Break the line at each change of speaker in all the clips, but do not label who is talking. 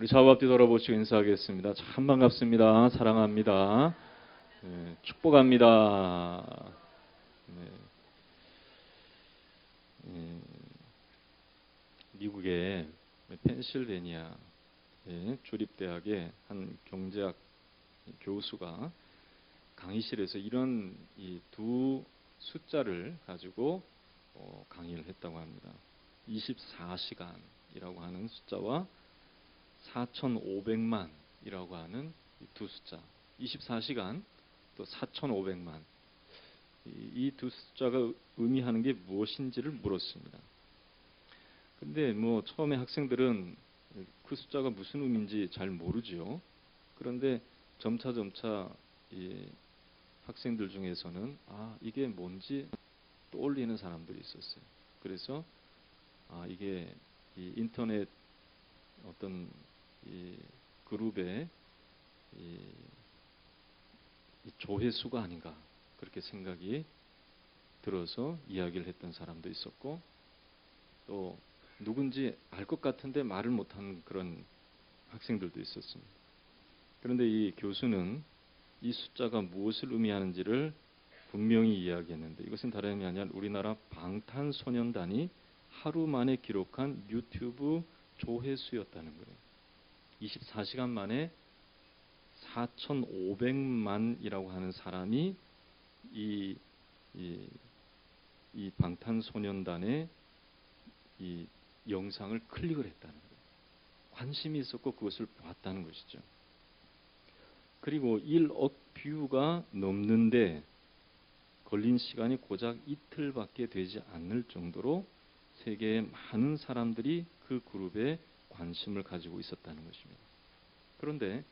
우리 좌우 앞뒤 돌아보시고 인사하겠습니다. 참 반갑습니다. 사랑합니다. 네, 축복합니다. 네, 미국의 펜실베니아 주립대학의 한 경제학 교수가 강의실에서 이런 이 두 숫자를 가지고 강의를 했다고 합니다. 24시간이라고 하는 숫자와 4,500만이라고 하는 두 숫자, 24시간 또 4,500만, 이 두 숫자가 의미하는 게 무엇인지를 물었습니다. 근데 처음에 학생들은 그 숫자가 무슨 의미인지 잘 모르지요. 그런데 점차 이 학생들 중에서는 이게 뭔지 떠올리는 사람들이 있었어요. 그래서 이게 이 인터넷 어떤 이 그룹의 이 조회수가 아닌가 그렇게 생각이 들어서 이야기를 했던 사람도 있었고, 또 누군지 알 것 같은데 말을 못하는 그런 학생들도 있었습니다. 그런데 이 교수는 이 숫자가 무엇을 의미하는지를 분명히 이야기했는데, 이것은 다름이 아니라 우리나라 방탄소년단이 하루 만에 기록한 유튜브 조회수였다는 거예요. 24시간 만에 4,500만이라고 하는 사람이 이 방탄소년단의 이 영상을 클릭을 했다는 거예요. 관심이 있었고 그것을 봤다는 것이죠. 그리고 1억 뷰가 넘는데 걸린 시간이 고작 이틀밖에 되지 않을 정도로 세계의 많은 사람들이 그 그룹에 관심을 가지고 있었다는 것입니다. 그런데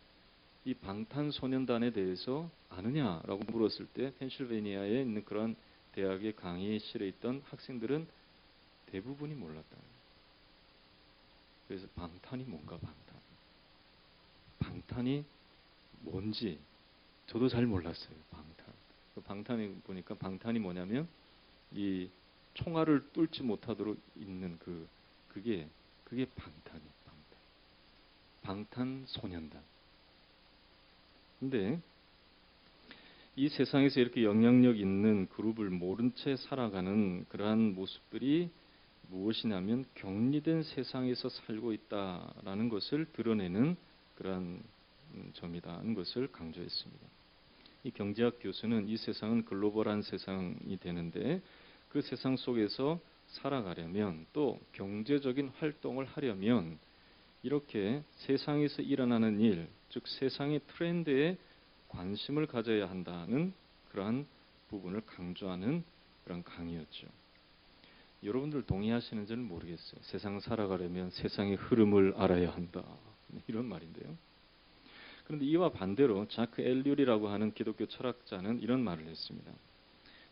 이 방탄소년단에 대해서 아느냐라고 물었을 때 펜실베니아에 있는 그런 대학의 강의실에 있던 학생들은 대부분이 몰랐다는 거예요. 그래서 방탄이 뭔가, 방탄이 뭔지 저도 잘 몰랐어요. 방탄이 보니까 방탄이 뭐냐면 이 총알을 뚫지 못하도록 있는 그게 방탄이에요. 방탄소년단. 근데 이 세상에서 이렇게 영향력 있는 그룹을 모른 채 살아가는 그러한 모습들이 무엇이냐면 격리된 세상에서 살고 있다라는 것을 드러내는 그러한 점이라는 것을 강조했습니다. 이 경제학 교수는 이 세상은 글로벌한 세상이 되는데 그 세상 속에서 살아가려면, 또 경제적인 활동을 하려면 이렇게 세상에서 일어나는 일, 즉 세상의 트렌드에 관심을 가져야 한다는 그러한 부분을 강조하는 그런 강의였죠. 여러분들 동의하시는지는 모르겠어요. 세상 살아가려면 세상의 흐름을 알아야 한다, 이런 말인데요. 그런데 이와 반대로 자크 엘률이라고 하는 기독교 철학자는 이런 말을 했습니다.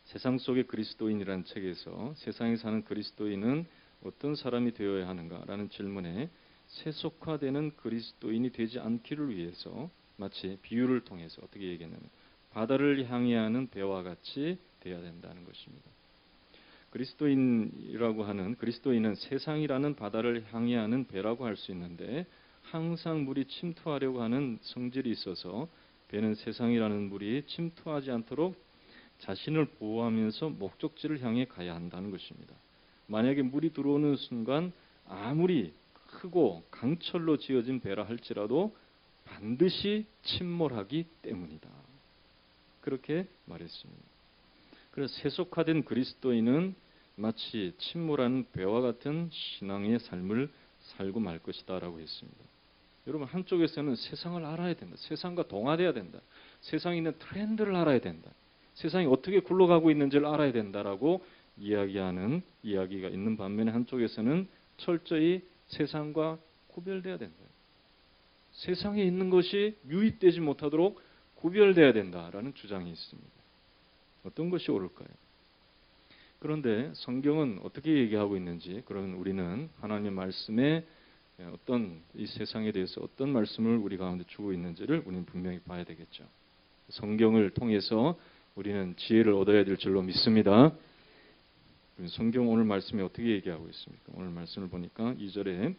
세상 속의 그리스도인이라는 책에서 세상에 사는 그리스도인은 어떤 사람이 되어야 하는가라는 질문에 세속화되는 그리스도인이 되지 않기를 위해서 마치 비유를 통해서 어떻게 얘기했냐면 바다를 향해 하는 배와 같이 되어야 된다는 것입니다. 그리스도인은 세상이라는 바다를 향해 하는 배라고 할 수 있는데, 항상 물이 침투하려고 하는 성질이 있어서 배는 세상이라는 물이 침투하지 않도록 자신을 보호하면서 목적지를 향해 가야 한다는 것입니다. 만약에 물이 들어오는 순간 아무리 크고 강철로 지어진 배라 할지라도 반드시 침몰하기 때문이다. 그렇게 말했습니다. 그래서 세속화된 그리스도인은 마치 침몰하는 배와 같은 신앙의 삶을 살고 말 것이다 라고 했습니다. 여러분, 한쪽에서는 세상을 알아야 된다. 세상과 동화돼야 된다. 세상에 있는 트렌드를 알아야 된다. 세상이 어떻게 굴러가고 있는지를 알아야 된다라고 이야기하는 이야기가 있는 반면에, 한쪽에서는 철저히 세상과 구별돼야 된다. 세상에 있는 것이 유입되지 못하도록 구별돼야 된다라는 주장이 있습니다. 어떤 것이 옳을까요? 그런데 성경은 어떻게 얘기하고 있는지, 그러면 우리는 하나님의 말씀에 어떤 이 세상에 대해서 어떤 말씀을 우리 가운데 주고 있는지를 우리는 분명히 봐야 되겠죠. 성경을 통해서 우리는 지혜를 얻어야 될 줄로 믿습니다. 성경 오늘 말씀에 어떻게 얘기하고 있습니까? 오늘 말씀을 보니까 2절에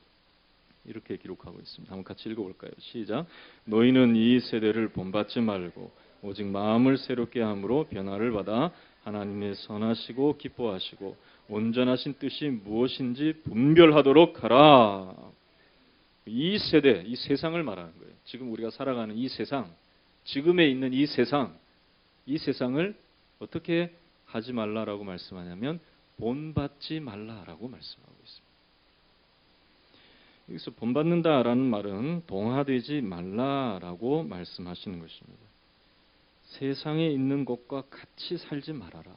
이렇게 기록하고 있습니다. 한번 같이 읽어볼까요? 시작. 너희는 이 세대를 본받지 말고 오직 마음을 새롭게 함으로 변화를 받아 하나님의 선하시고 기뻐하시고 온전하신 뜻이 무엇인지 분별하도록 하라. 이 세대, 이 세상을 말하는 거예요. 지금 우리가 살아가는 이 세상, 지금에 있는 이 세상을 어떻게 하지 말라라고 말씀하냐면 본받지 말라라고 말씀하고 있습니다. 여기서 본받는다라는 말은 동화되지 말라라고 말씀하시는 것입니다. 세상에 있는 것과 같이 살지 말아라.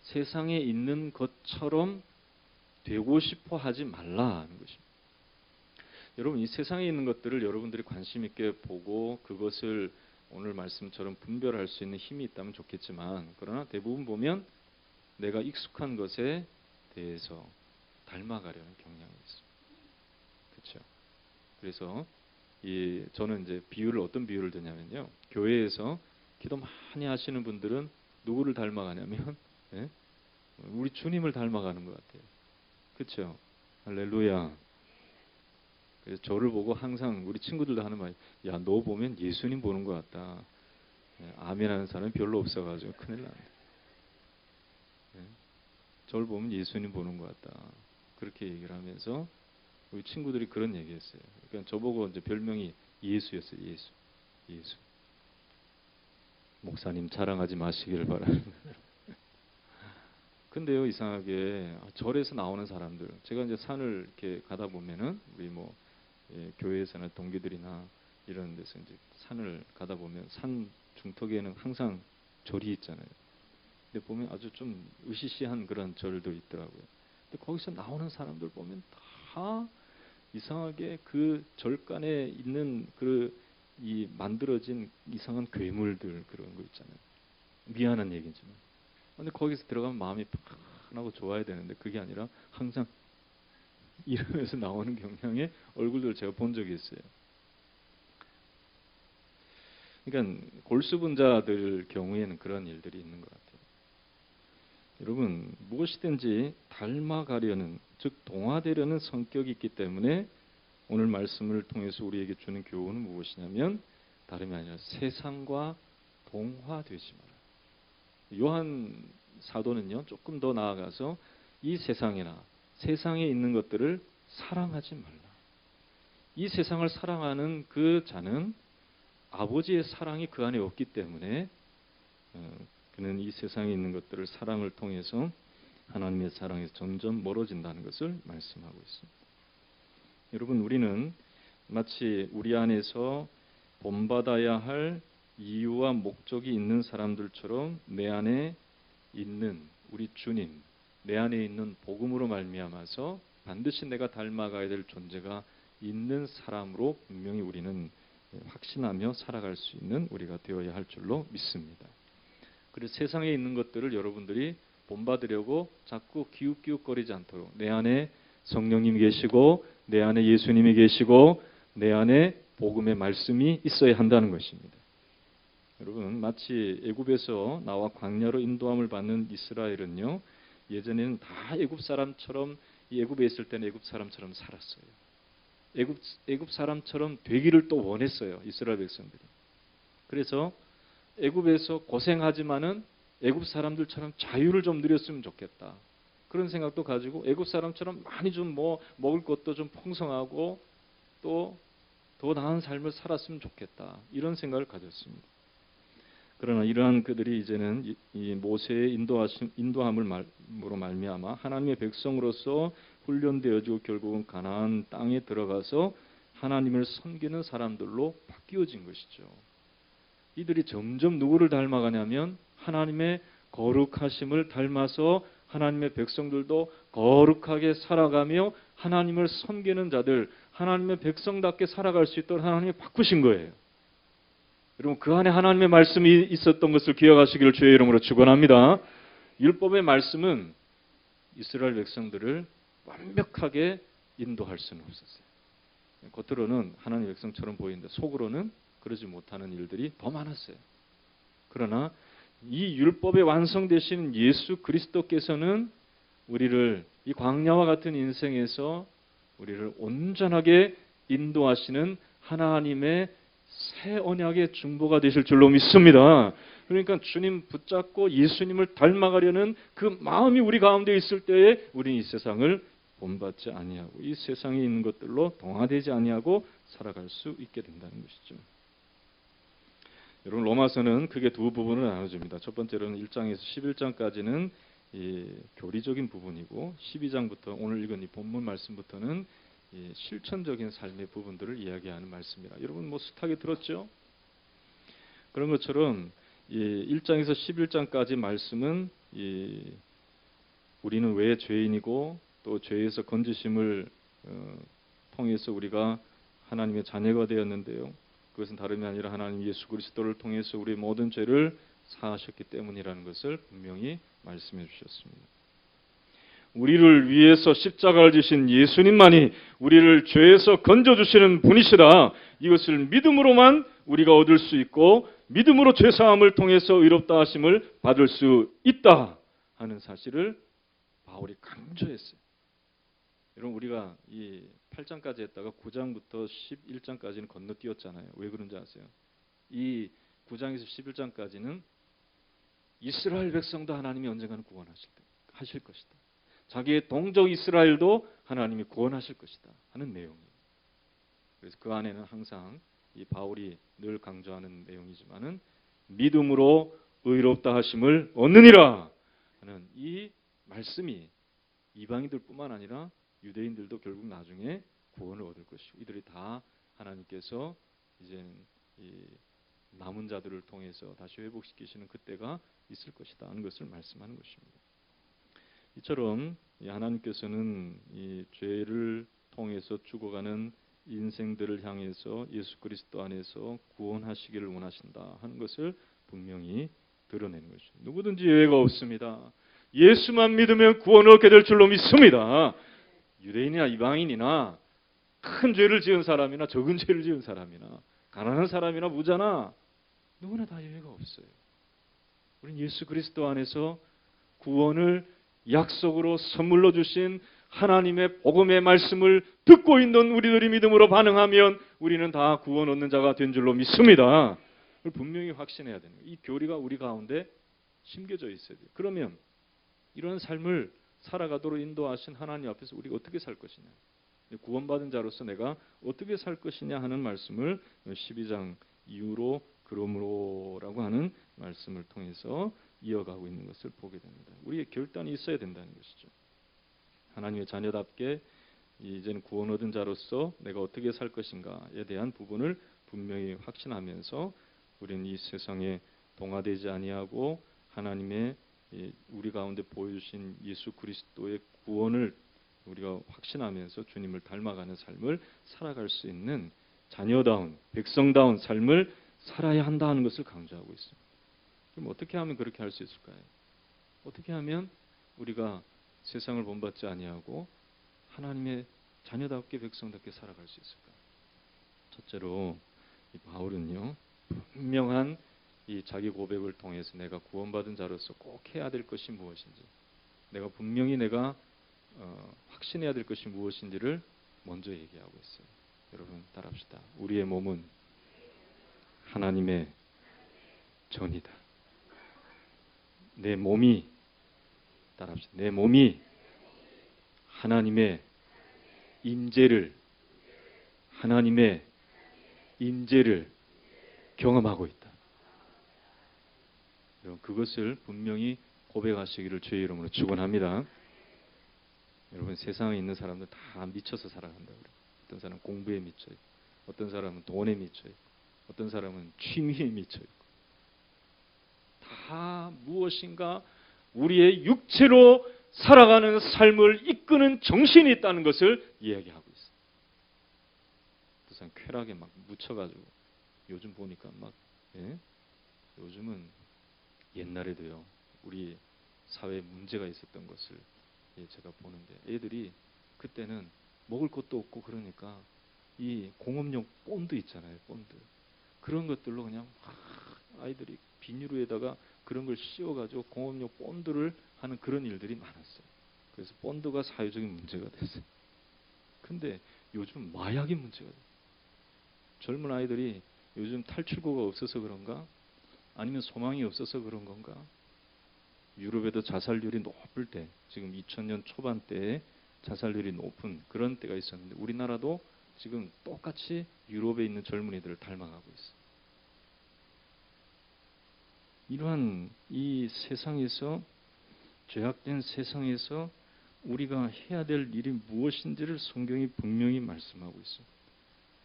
세상에 있는 것처럼 되고 싶어 하지 말라는 것입니다. 여러분, 이 세상에 있는 것들을 여러분들이 관심 있게 보고 그것을 오늘 말씀처럼 분별할 수 있는 힘이 있다면 좋겠지만, 그러나 대부분 보면 내가 익숙한 것에 대해서 닮아가려는 경향이 있습니다. 그렇죠? 그래서 저는 이제 어떤 비유를 드냐면요, 교회에서 기도 많이 하시는 분들은 누구를 닮아가냐면 우리 주님을 닮아가는 것 같아요. 그렇죠? 할렐루야. 그래서 저를 보고 항상 우리 친구들도 하는 말이, 야, 너 보면 예수님 보는 것 같다. 아멘하는 사람이 별로 없어가지고 큰일 났네. 저를 보면 예수님 보는 것 같다. 그렇게 얘기를 하면서 우리 친구들이 그런 얘기했어요. 그러니까 저보고 이제 별명이 예수였어요. 예수. 목사님 자랑하지 마시기를 바랍니다. 근데요, 이상하게 절에서 나오는 사람들, 제가 이제 산을 이렇게 가다 보면은 우리 교회에서나 동기들이나 이런 데서 이제 산을 가다 보면 산 중턱에는 항상 절이 있잖아요. 근데 보면 아주 좀 으시시한 그런 절도 있더라고요. 근데 거기서 나오는 사람들 보면 다 이상하게 그 절간에 있는 이 만들어진 이상한 괴물들, 그런 거 있잖아요. 미안한 얘기지만. 근데 거기서 들어가면 마음이 편하고 좋아야 되는데 그게 아니라 항상 이러면서 나오는 경향의 얼굴들을 제가 본 적이 있어요. 그러니까 골수분자들 경우에는 그런 일들이 있는 것 같아요. 여러분, 무엇이든지 닮아가려는, 즉 동화되려는 성격이 있기 때문에 오늘 말씀을 통해서 우리에게 주는 교훈은 무엇이냐면 다름이 아니라 세상과 동화되지 마라. 요한 사도는요, 조금 더 나아가서 이 세상에 있는 것들을 사랑하지 말라. 이 세상을 사랑하는 그 자는 아버지의 사랑이 그 안에 없기 때문에 그는 이 세상에 있는 것들을 사랑을 통해서 하나님의 사랑에서 점점 멀어진다는 것을 말씀하고 있습니다. 여러분, 우리는 마치 우리 안에서 본받아야 할 이유와 목적이 있는 사람들처럼 내 안에 있는 우리 주님, 내 안에 있는 복음으로 말미암아서 반드시 내가 닮아가야 될 존재가 있는 사람으로 분명히 우리는 확신하며 살아갈 수 있는 우리가 되어야 할 줄로 믿습니다. 그래서 세상에 있는 것들을 여러분들이 본받으려고 자꾸 기웃기웃거리지 않도록 내 안에 성령님이 계시고 내 안에 예수님이 계시고 내 안에 복음의 말씀이 있어야 한다는 것입니다. 여러분, 마치 애굽에서 나와 광야로 인도함을 받는 이스라엘은요, 예전에는 다 애굽 사람처럼, 애굽에 있을 때는 애굽 사람처럼 살았어요. 애굽 사람처럼 되기를 또 원했어요, 이스라엘 백성들이. 그래서 애굽에서 고생하지만은 애굽 사람들처럼 자유를 좀 누렸으면 좋겠다. 그런 생각도 가지고 애굽 사람처럼 많이 좀 먹을 것도 좀 풍성하고 또 더 나은 삶을 살았으면 좋겠다. 이런 생각을 가졌습니다. 그러나 이러한 그들이 이제는 이 모세의 인도함으로 말미암아 하나님의 백성으로서 훈련되어지고 결국은 가나안 땅에 들어가서 하나님을 섬기는 사람들로 바뀌어진 것이죠. 이들이 점점 누구를 닮아가냐면 하나님의 거룩하심을 닮아서 하나님의 백성들도 거룩하게 살아가며 하나님을 섬기는 자들, 하나님의 백성답게 살아갈 수 있도록 하나님이 바꾸신 거예요. 여러분, 그 안에 하나님의 말씀이 있었던 것을 기억하시기를 주의 이름으로 축원합니다. 율법의 말씀은 이스라엘 백성들을 완벽하게 인도할 수는 없었어요. 겉으로는 하나님의 백성처럼 보이는데 속으로는 그러지 못하는 일들이 더 많았어요. 그러나 이 율법의 완성되신 예수 그리스도께서는 우리를 이 광야와 같은 인생에서 우리를 온전하게 인도하시는 하나님의 새 언약의 중보가 되실 줄로 믿습니다. 그러니까 주님 붙잡고 예수님을 닮아가려는 그 마음이 우리 가운데 있을 때에 우리는 이 세상을 본받지 아니하고 이 세상에 있는 것들로 동화되지 아니하고 살아갈 수 있게 된다는 것이죠. 여러분, 로마서는 크게 두 부분을 나눠줍니다. 첫 번째로는 1장에서 11장까지는 이 교리적인 부분이고 12장부터 오늘 읽은 이 본문 말씀부터는 이 실천적인 삶의 부분들을 이야기하는 말씀이라. 여러분 뭐 숱하게 들었죠? 그런 것처럼 이 1장에서 11장까지 말씀은 우리는 왜 죄인이고 또 죄에서 건지심을 통해서 우리가 하나님의 자녀가 되었는데요. 그것은 다름이 아니라 하나님 예수 그리스도를 통해서 우리의 모든 죄를 사하셨기 때문이라는 것을 분명히 말씀해 주셨습니다. 우리를 위해서 십자가를 지신 예수님만이 우리를 죄에서 건져주시는 분이시라. 이것을 믿음으로만 우리가 얻을 수 있고 믿음으로 죄사함을 통해서 의롭다 하심을 받을 수 있다 하는 사실을 바울이 강조했어요. 여러분, 우리가 이 8장까지 했다가 9장부터 11장까지는 건너뛰었잖아요. 왜 그런지 아세요? 이 9장에서 11장까지는 이스라엘 백성도 하나님이 언젠가는 구원하실 것이다. 자기의 동족 이스라엘도 하나님이 구원하실 것이다 하는 내용이에요. 그래서 그 안에는 항상 이 바울이 늘 강조하는 내용이지만은 믿음으로 의롭다 하심을 얻느니라 하는 이 말씀이 이방인들뿐만 아니라 유대인들도 결국 나중에 구원을 얻을 것이고 이들이 다 하나님께서 이제 이 남은 자들을 통해서 다시 회복시키시는 그때가 있을 것이다 하는 것을 말씀하는 것입니다. 이처럼 하나님께서는 이 죄를 통해서 죽어가는 인생들을 향해서 예수 그리스도 안에서 구원하시기를 원하신다 하는 것을 분명히 드러내는 것이죠. 누구든지 예외가 없습니다. 예수만 믿으면 구원을 얻게 될 줄로 믿습니다. 유대인이나 이방인이나 큰 죄를 지은 사람이나 적은 죄를 지은 사람이나 가난한 사람이나 부자나 누구나 다 예외가 없어요. 우리는 예수 그리스도 안에서 구원을 약속으로 선물로 주신 하나님의 복음의 말씀을 듣고 있는 우리들이 믿음으로 반응하면 우리는 다 구원 얻는 자가 된 줄로 믿습니다. 그걸 분명히 확신해야 되는 거예요. 이 교리가 우리 가운데 심겨져 있어야 돼요. 그러면 이런 삶을 살아가도록 인도하신 하나님 앞에서 우리가 어떻게 살 것이냐, 구원받은 자로서 내가 어떻게 살 것이냐 하는 말씀을 12장 이후로 그러므로라고 하는 말씀을 통해서 이어가고 있는 것을 보게 됩니다. 우리의 결단이 있어야 된다는 것이죠. 하나님의 자녀답게 이제는 구원 얻은 자로서 내가 어떻게 살 것인가에 대한 부분을 분명히 확신하면서 우리는 이 세상에 동화되지 아니하고 하나님의 우리 가운데 보여주신 예수 그리스도의 구원을 우리가 확신하면서 주님을 닮아가는 삶을 살아갈 수 있는 자녀다운 백성다운 삶을 살아야 한다는 것을 강조하고 있습니다. 그럼 어떻게 하면 그렇게 할 수 있을까요? 어떻게 하면 우리가 세상을 본받지 아니하고 하나님의 자녀답게 백성답게 살아갈 수 있을까요? 첫째로 이 바울은요, 분명한 이 자기 고백을 통해서 내가 구원받은 자로서 꼭 해야 될 것이 무엇인지, 내가 분명히 확신해야 될 것이 무엇인지를 먼저 얘기하고 있어요. 여러분 따라합시다. 우리의 몸은 하나님의 전이다. 내 몸이, 따라합시다. 내 몸이 하나님의 임재를 경험하고 있다. 여러분 그것을 분명히 고백하시기를 주의 이름으로 축원합니다. 여러분 세상에 있는 사람들 다 미쳐서 살아간다고 그래요. 어떤 사람은 공부에 미쳐 있고, 어떤 사람은 돈에 미쳐 있고, 어떤 사람은 취미에 미쳐 있고, 다 무엇인가 우리의 육체로 살아가는 삶을 이끄는 정신이 있다는 것을 이야기하고 있어요. 어떤 사람 쾌락에 막 묻혀가지고 요즘 보니까 요즘은 옛날에도요 우리 사회에 문제가 있었던 것을 제가 보는데, 애들이 그때는 먹을 것도 없고 그러니까 이 공업용 본드 있잖아요, 본드. 그런 것들로 그냥 아이들이 비닐에다가 그런 걸 씌워가지고 공업용 본드를 하는 그런 일들이 많았어요. 그래서 본드가 사회적인 문제가 됐어요. 근데 요즘 마약이 문제가 돼요. 젊은 아이들이 요즘 탈출구가 없어서 그런가? 아니면 소망이 없어서 그런 건가? 유럽에도 자살률이 높을 때, 지금 2000년 초반대에 자살률이 높은 그런 때가 있었는데 우리나라도 지금 똑같이 유럽에 있는 젊은이들을 닮아가고 있어요. 이러한 이 세상에서, 죄악된 세상에서 우리가 해야 될 일이 무엇인지를 성경이 분명히 말씀하고 있어요.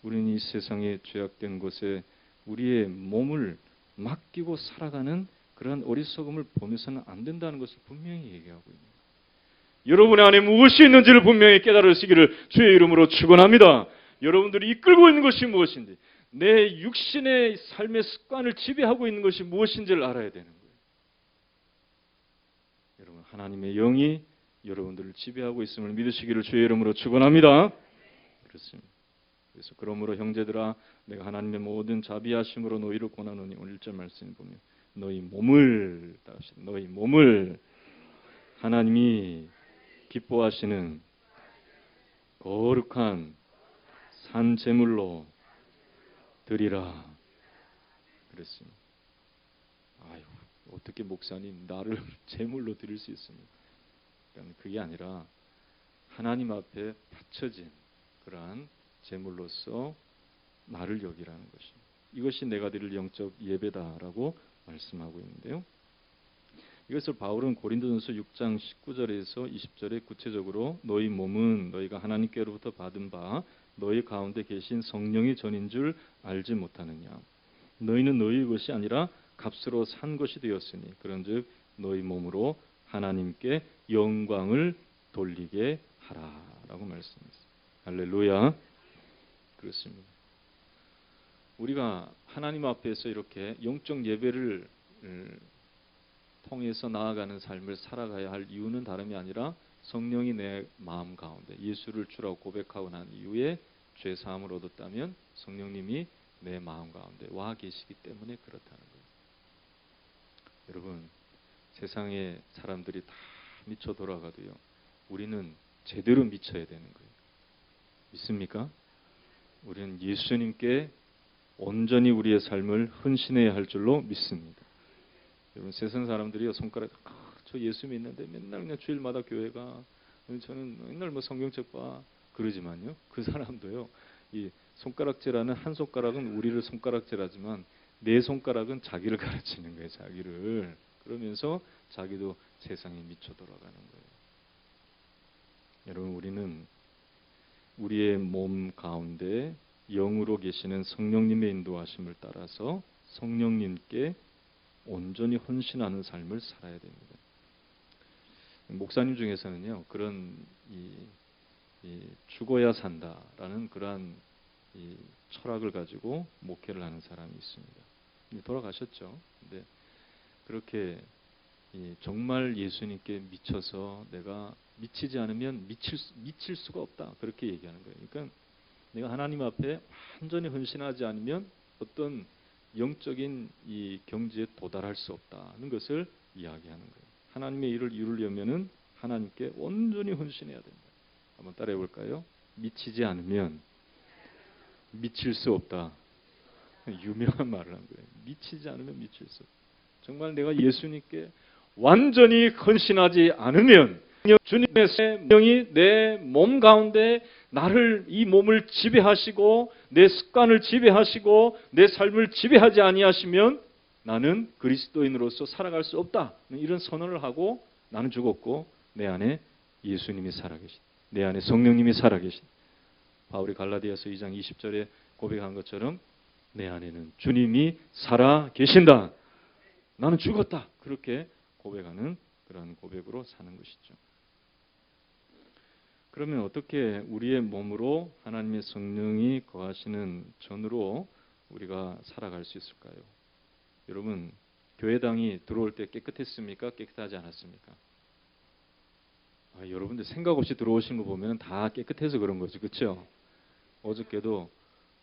우리는 이 세상의 죄악된 곳에 우리의 몸을 맡기고 살아가는 그러한 어리석음을 보내서는 안 된다는 것을 분명히 얘기하고 있습니다. 여러분의 안에 무엇이 있는지를 분명히 깨달으시기를 주의 이름으로 축원합니다. 여러분들이 이끌고 있는 것이 무엇인지, 내 육신의 삶의 습관을 지배하고 있는 것이 무엇인지를 알아야 되는 거예요. 여러분, 하나님의 영이 여러분들을 지배하고 있음을 믿으시기를 주의 이름으로 축원합니다. 그렇습니다. 그래서 그러므로 형제들아, 내가 하나님의 모든 자비하심으로 너희를 권하노니, 오늘 1절 말씀을 보면 너희 몸을 하나님이 기뻐하시는 거룩한 산 제물로 드리라 그랬습니다. 아유, 어떻게 목사님 나를 제물로 드릴 수 있습니까? 그러니까 그게 아니라 하나님 앞에 바쳐진 그러한 제물로서 나를 여기라는 것입니다. 이것이 내가 드릴 영적 예배다라고 말씀하고 있는데요. 이것을 바울은 고린도전서 6장 19절에서 20절에 구체적으로 너희 몸은 너희가 하나님께로부터 받은 바 너희 가운데 계신 성령의 전인 줄 알지 못하느냐. 너희는 너희의 것이 아니라 값으로 산 것이 되었으니 그런즉 너희 몸으로 하나님께 영광을 돌리게 하라라고 말씀했습니다. 할렐루야. 그렇습니다. 우리가 하나님 앞에서 이렇게 영적 예배를 통해서 나아가는 삶을 살아가야 할 이유는 다름이 아니라 성령이 내 마음 가운데 예수를 주라고 고백하고 난 이후에 죄 사함을 얻었다면 성령님이 내 마음 가운데 와 계시기 때문에 그렇다는 거예요. 여러분, 세상의 사람들이 다 미쳐 돌아가도요, 우리는 제대로 미쳐야 되는 거예요. 믿습니까? 우리는 예수님께 온전히 우리의 삶을 헌신해야 할 줄로 믿습니다. 여러분, 세상 사람들이요, 손가락, 저 예수 믿는데 맨날 그냥 주일마다 교회 가, 저는 맨날 뭐 성경책 봐, 그러지만요, 그 사람도요, 이 손가락질하는 한 손가락은 우리를 손가락질하지만 네 손가락은 자기를 가르치는 거예요, 자기를. 그러면서 자기도 세상에 미쳐 돌아가는 거예요. 여러분, 우리는 우리의 몸 가운데 영으로 계시는 성령님의 인도하심을 따라서 성령님께 온전히 헌신하는 삶을 살아야 됩니다. 목사님 중에서는요, 그런 죽어야 산다라는 그러한 이 철학을 가지고 목회를 하는 사람이 있습니다. 돌아가셨죠. 근데 그렇게 정말 예수님께 미쳐서 내가 미치지 않으면 미칠 수가 없다, 그렇게 얘기하는 거예요. 그러니까 내가 하나님 앞에 완전히 헌신하지 않으면 어떤 영적인 이 경지에 도달할 수 없다는 것을 이야기하는 거예요. 하나님의 일을 이루려면은 하나님께 온전히 헌신해야 된다. 한번 따라해 볼까요? 미치지 않으면 미칠 수 없다. 유명한 말을 한 거예요. 미치지 않으면 미칠 수 없다. 정말 내가 예수님께 완전히 헌신하지 않으면 주님의 생명이 내 몸 가운데 나를, 이 몸을 지배하시고 내 습관을 지배하시고 내 삶을 지배하지 아니하시면 나는 그리스도인으로서 살아갈 수 없다, 이런 선언을 하고 나는 죽었고 내 안에 예수님이 살아계신, 내 안에 성령님이 살아계신, 바울이 갈라디아서 2장 20절에 고백한 것처럼 내 안에는 주님이 살아계신다, 나는 죽었다, 그렇게 고백하는 그런 고백으로 사는 것이죠. 그러면 어떻게 우리의 몸으로 하나님의 성령이 거하시는 전으로 우리가 살아갈 수 있을까요? 여러분, 교회당이 들어올 때 깨끗했습니까? 깨끗하지 않았습니까? 여러분들 생각 없이 들어오신 거 보면 다 깨끗해서 그런 거죠, 그렇죠? 어저께도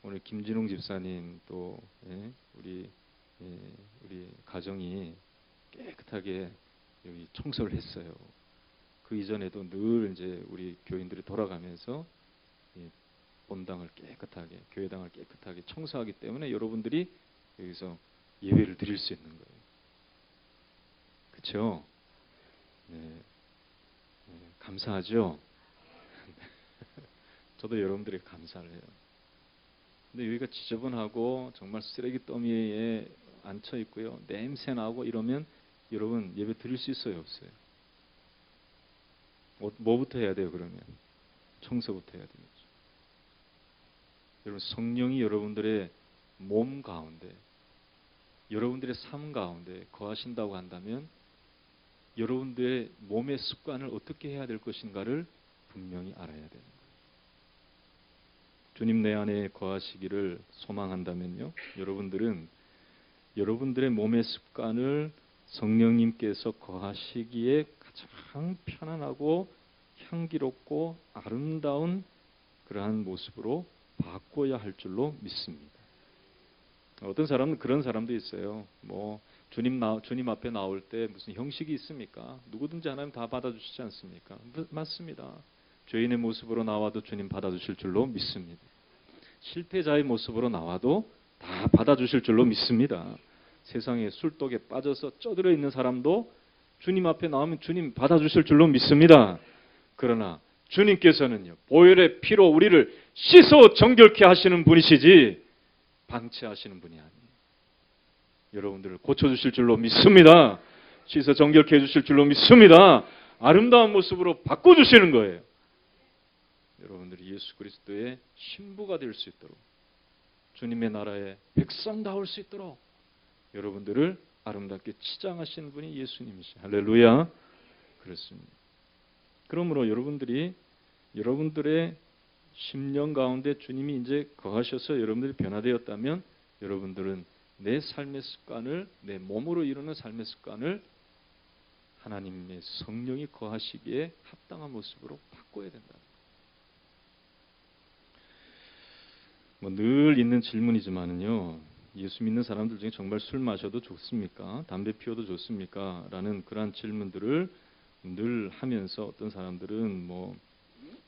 오늘 김진웅 집사님 또 우리 가정이 깨끗하게 여기 청소를 했어요. 그 이전에도 늘 이제 우리 교인들이 돌아가면서 이 본당을 깨끗하게, 교회당을 깨끗하게 청소하기 때문에 여러분들이 여기서 예배를 드릴 수 있는 거예요. 그렇죠? 네. 네, 감사하죠? 저도 여러분들에게 감사를 해요. 근데 여기가 지저분하고 정말 쓰레기 더미에 앉혀 있고요. 냄새 나고 이러면 여러분 예배 드릴 수 있어요, 없어요? 뭐부터 해야 돼요, 그러면? 청소부터 해야 되겠죠. 여러분, 성령이 여러분들의 몸 가운데, 여러분들의 삶 가운데 거하신다고 한다면 여러분들의 몸의 습관을 어떻게 해야 될 것인가를 분명히 알아야 되는 거예요. 주님 내 안에 거하시기를 소망한다면요, 여러분들은 여러분들의 몸의 습관을 성령님께서 거하시기에 가장 편안하고 향기롭고 아름다운 그러한 모습으로 바꿔야 할 줄로 믿습니다. 어떤 사람은 그런 사람도 있어요. 뭐 주님 앞에 나올 때 무슨 형식이 있습니까? 누구든지 하나님 다 받아주시지 않습니까? 맞습니다. 죄인의 모습으로 나와도 주님 받아주실 줄로 믿습니다. 실패자의 모습으로 나와도 다 받아주실 줄로 믿습니다. 세상에 술독에 빠져서 쪄들어 있는 사람도 주님 앞에 나오면 주님 받아주실 줄로 믿습니다. 그러나 주님께서는요, 보혈의 피로 우리를 씻어 정결케 하시는 분이시지 방치하시는 분이 아니에요. 여러분들을 고쳐주실 줄로 믿습니다. 씻어 정결케 해주실 줄로 믿습니다. 아름다운 모습으로 바꿔주시는 거예요. 여러분들이 예수 그리스도의 신부가 될 수 있도록, 주님의 나라의 백성다울 수 있도록 여러분들을 아름답게 치장하시는 분이 예수님이시죠. 할렐루야. 그렇습니다. 그러므로 여러분들의 심령 가운데 주님이 이제 거하셔서 여러분들이 변화되었다면 여러분들은 내 삶의 습관을, 내 몸으로 이루는 삶의 습관을 하나님의 성령이 거하시기에 합당한 모습으로 바꿔야 된다. 늘 있는 질문이지만은요, 예수 믿는 사람들 중에 정말 술 마셔도 좋습니까? 담배 피워도 좋습니까? 라는 그러한 질문들을 늘 하면서 어떤 사람들은 뭐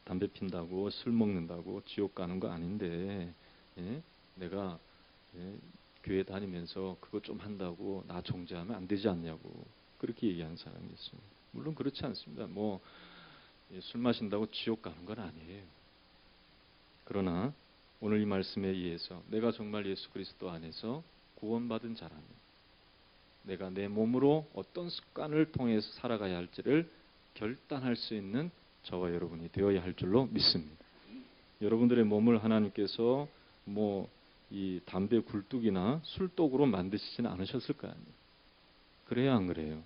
담배 핀다고 술 먹는다고 지옥 가는 거 아닌데, 내가 교회 다니면서 그거 좀 한다고 나 정죄하면 안 되지 않냐고 그렇게 얘기하는 사람이 있습니다. 물론 그렇지 않습니다. 술 마신다고 지옥 가는 건 아니에요. 그러나 오늘 이 말씀에 의해서 내가 정말 예수 그리스도 안에서 구원받은 자라면 내가 내 몸으로 어떤 습관을 통해서 살아가야 할지를 결단할 수 있는 저와 여러분이 되어야 할 줄로 믿습니다. 여러분들의 몸을 하나님께서 이 담배 굴뚝이나 술독으로 만드시지는 않으셨을 거 아니에요. 그래야 안 그래요?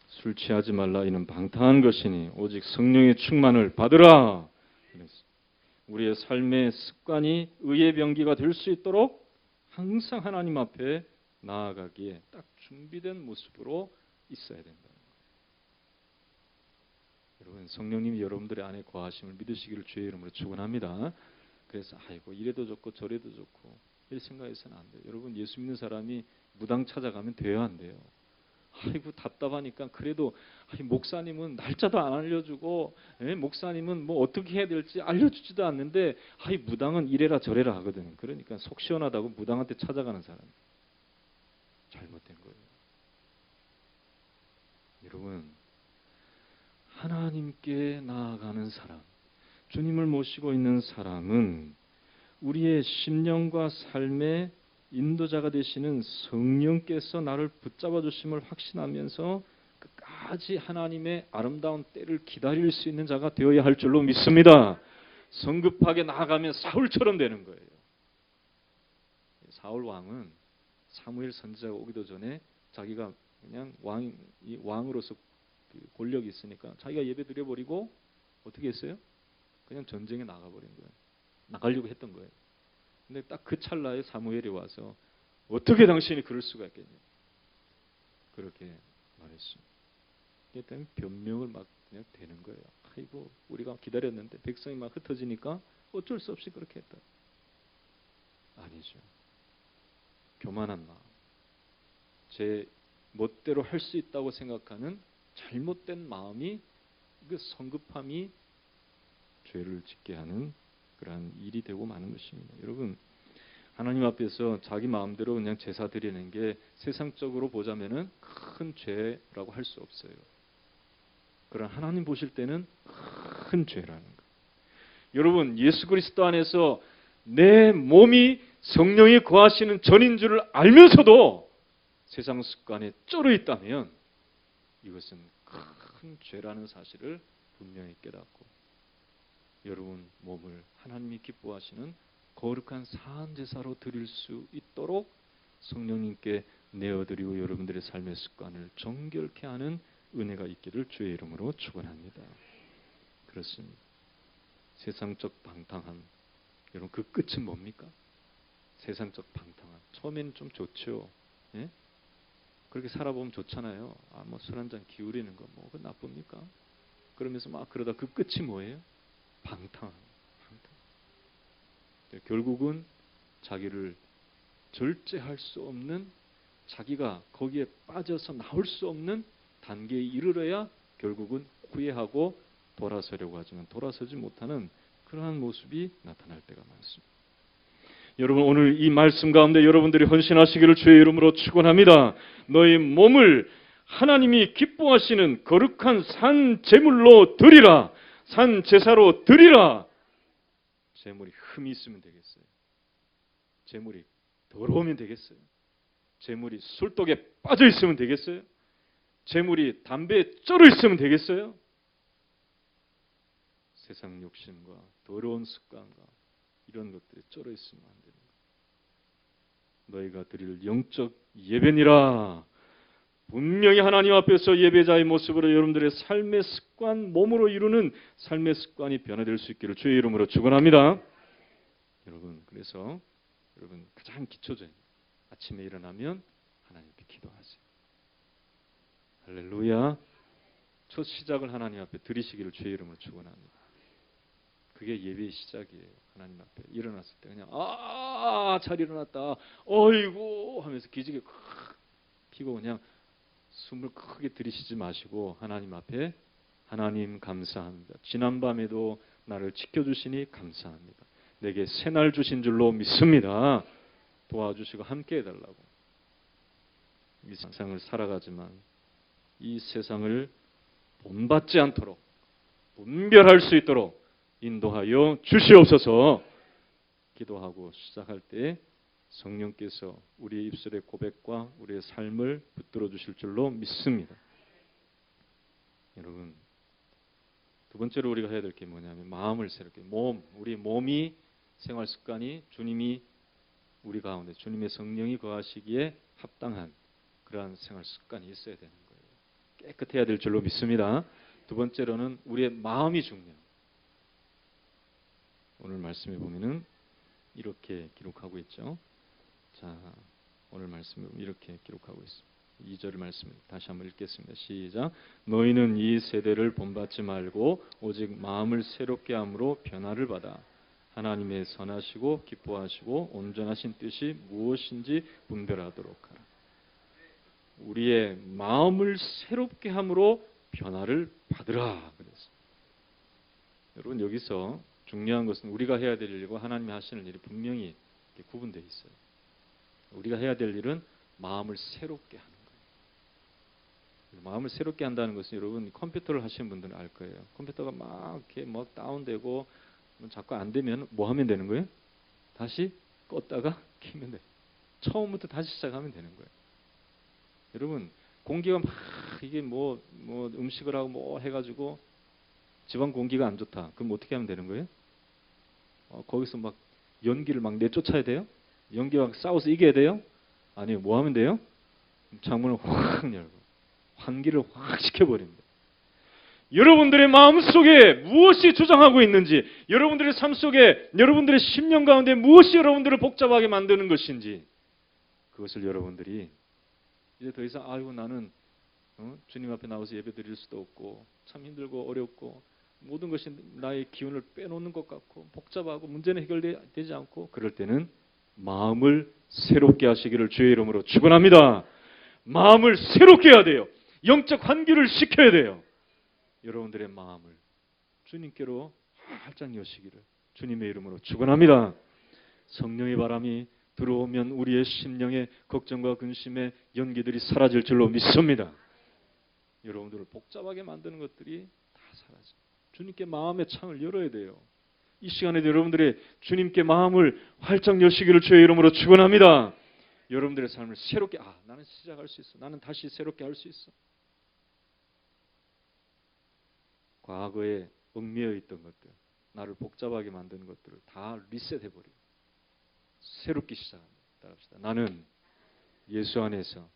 술 취하지 말라 이는 방탕한 것이니 오직 성령의 충만을 받으라. 우리의 삶의 습관이 의의 병기가 될 수 있도록 항상 하나님 앞에 나아가기에 딱 준비된 모습으로 있어야 된다. 여러분, 성령님이 여러분들의 안에 거하심을 믿으시기를 주의 이름으로 축원합니다. 그래서 아이고 이래도 좋고 저래도 좋고 이렇게 생각해서는 안 돼요. 여러분, 예수 믿는 사람이 무당 찾아가면 돼요, 안 돼요? 아이고 답답하니까 그래도 목사님은 날짜도 안 알려주고 목사님은 뭐 어떻게 해야 될지 알려주지도 않는데 무당은 이래라 저래라 하거든요. 그러니까 속 시원하다고 무당한테 찾아가는 사람 잘못된 거예요. 여러분, 하나님께 나아가는 사람, 주님을 모시고 있는 사람은 우리의 심령과 삶의 인도자가 되시는 성령께서 나를 붙잡아 주심을 확신하면서 끝까지 하나님의 아름다운 때를 기다릴 수 있는 자가 되어야 할 줄로 믿습니다. 성급하게 나아가면 사울처럼 되는 거예요. 사울 왕은 사무엘 선지자가 오기도 전에 자기가 그냥 왕으로서 권력이 있으니까 자기가 예배 드려버리고 어떻게 했어요? 그냥 전쟁에 나가버린 거예요. 나가려고 했던 거예요. 근데 딱 그 찰나에 사무엘이 와서 어떻게 당신이 그럴 수가 있겠냐 그렇게 말했습니다. 그때 때문에 변명을 막 그냥 되는 거예요. 아이고 우리가 기다렸는데 백성이 막 흩어지니까 어쩔 수 없이 그렇게 했다. 아니죠. 교만한 마음, 제 멋대로 할 수 있다고 생각하는 잘못된 마음이, 그 성급함이 죄를 짓게 하는 그러한 일이 되고 마는 것입니다. 여러분, 하나님 앞에서 자기 마음대로 그냥 제사 드리는 게 세상적으로 보자면은 큰 죄라고 할 수 없어요. 그러나 하나님 보실 때는 큰 죄라는 거. 여러분, 예수 그리스도 안에서 내 몸이 성령이 거하시는 전인 줄을 알면서도 세상 습관에 쩔어 있다면 이것은 큰 죄라는 사실을 분명히 깨닫고 여러분 몸을 하나님이 기뻐하시는 거룩한 사한 제사로 드릴 수 있도록 성령님께 내어드리고 여러분들의 삶의 습관을 정결케 하는 은혜가 있기를 주의 이름으로 축원합니다. 그렇습니다. 세상적 방탕함, 여러분 그 끝은 뭡니까? 세상적 방탕함. 처음에는 좀 좋죠. 예? 그렇게 살아보면 좋잖아요. 뭐 술 한잔 기울이는 거 뭐 그 나쁩니까? 그러면서 막 그러다 그 끝이 뭐예요? 방탕함. 결국은 자기를 절제할 수 없는, 자기가 거기에 빠져서 나올 수 없는 단계에 이르러야 결국은 후회하고 돌아서려고 하지만 돌아서지 못하는 그러한 모습이 나타날 때가 많습니다. 여러분, 오늘 이 말씀 가운데 여러분들이 헌신하시기를 주의 이름으로 축원합니다. 너희 몸을 하나님이 기뻐하시는 거룩한 산 제물로 드리라. 산 제사로 드리라. 제물이 흠이 있으면 되겠어요? 제물이 더러우면 되겠어요? 제물이 술독에 빠져 있으면 되겠어요? 제물이 담배에 쩔어 있으면 되겠어요? 세상 욕심과 더러운 습관과 이런 것들에 쩔어 있으면 안 됩니다. 너희가 드릴 영적 예배니라. 분명히 하나님 앞에서 예배자의 모습으로 여러분들의 삶의 습관, 몸으로 이루는 삶의 습관이 변화될 수 있기를 주의 이름으로 축원합니다. 여러분, 그래서 여러분 가장 기초적인 아침에 일어나면 하나님께 기도하세요. 할렐루야. 첫 시작을 하나님 앞에 드리시기를 주의 이름으로 축원합니다. 그게 예배의 시작이에요. 하나님 앞에 일어났을 때 그냥 잘 일어났다. 어이구 하면서 기지개 콱 피고 그냥 숨을 크게 들이쉬지 마시고 하나님 앞에 하나님 감사합니다. 지난밤에도 나를 지켜주시니 감사합니다. 내게 새날 주신 줄로 믿습니다. 도와주시고 함께 해달라고. 이 세상을 살아가지만 이 세상을 본받지 않도록 분별할 수 있도록 인도하여 주시옵소서. 기도하고 시작할 때 성령께서 우리의 입술의 고백과 우리의 삶을 붙들어 주실 줄로 믿습니다. 여러분, 두 번째로 우리가 해야 될 게 뭐냐면 마음을 새롭게, 우리 몸이 생활 습관이 주님이 우리 가운데 주님의 성령이 거하시기에 합당한 그러한 생활 습관이 있어야 되는 거예요. 깨끗해야 될 줄로 믿습니다. 두 번째로는 우리의 마음이 중요해요. 오늘 말씀에 보면은 이렇게 기록하고 있죠. 자, 오늘 말씀에 보면 이렇게 기록하고 있습니다. 2절 말씀을 다시 한번 읽겠습니다. 시작. 너희는 이 세대를 본받지 말고 오직 마음을 새롭게 함으로 변화를 받아 하나님의 선하시고 기뻐하시고 온전하신 뜻이 무엇인지 분별하도록 하라. 우리의 마음을 새롭게 함으로 변화를 받으라 그랬어요. 여러분, 여기서 중요한 것은 우리가 해야 될 일과 하나님이 하시는 일이 분명히 구분되어 있어요. 우리가 해야 될 일은 마음을 새롭게 하는 거예요. 마음을 새롭게 한다는 것은 여러분 컴퓨터를 하시는 분들은 알 거예요. 컴퓨터가 막 이렇게 막 다운되고 자꾸 안 되면 뭐 하면 되는 거예요? 다시 껐다가 켜면 돼요. 처음부터 다시 시작하면 되는 거예요. 여러분, 공기가 막 이게 뭐 음식을 하고 뭐 해가지고 집안 공기가 안 좋다. 그럼 어떻게 하면 되는 거예요? 거기서 막 연기를 막 내쫓아야 돼요? 연기와 싸워서 이겨야 돼요? 아니요. 뭐 하면 돼요? 창문을 확 열고 환기를 확 시켜버립니다. 여러분들의 마음속에 무엇이 주장하고 있는지, 여러분들의 삶 속에 여러분들의 심령 가운데 무엇이 여러분들을 복잡하게 만드는 것인지, 그것을 여러분들이 이제 더 이상 아이고 나는 주님 앞에 나와서 예배 드릴 수도 없고 참 힘들고 어렵고 모든 것이 나의 기운을 빼놓는 것 같고 복잡하고 문제는 해결되지 않고 그럴 때는 마음을 새롭게 하시기를 주의 이름으로 축원합니다. 마음을 새롭게 해야 돼요. 영적 환기를 시켜야 돼요. 여러분들의 마음을 주님께로 활짝 여시기를 주님의 이름으로 축원합니다. 성령의 바람이 들어오면 우리의 심령의 걱정과 근심의 연기들이 사라질 줄로 믿습니다. 여러분들을 복잡하게 만드는 것들이 다 사라져. 주님께 마음의 창을 열어야 돼요. 이 시간에도 여러분들의 주님께 마음을 활짝 여시기를 주의 이름으로 축원합니다. 여러분들의 삶을 새롭게 나는 시작할 수 있어. 나는 다시 새롭게 할 수 있어. 과거에 얽매여 있던 것들, 나를 복잡하게 만드는 것들을 다 리셋해버리고 새롭게 시작합니다. 따라합시다. 나는 예수 안에서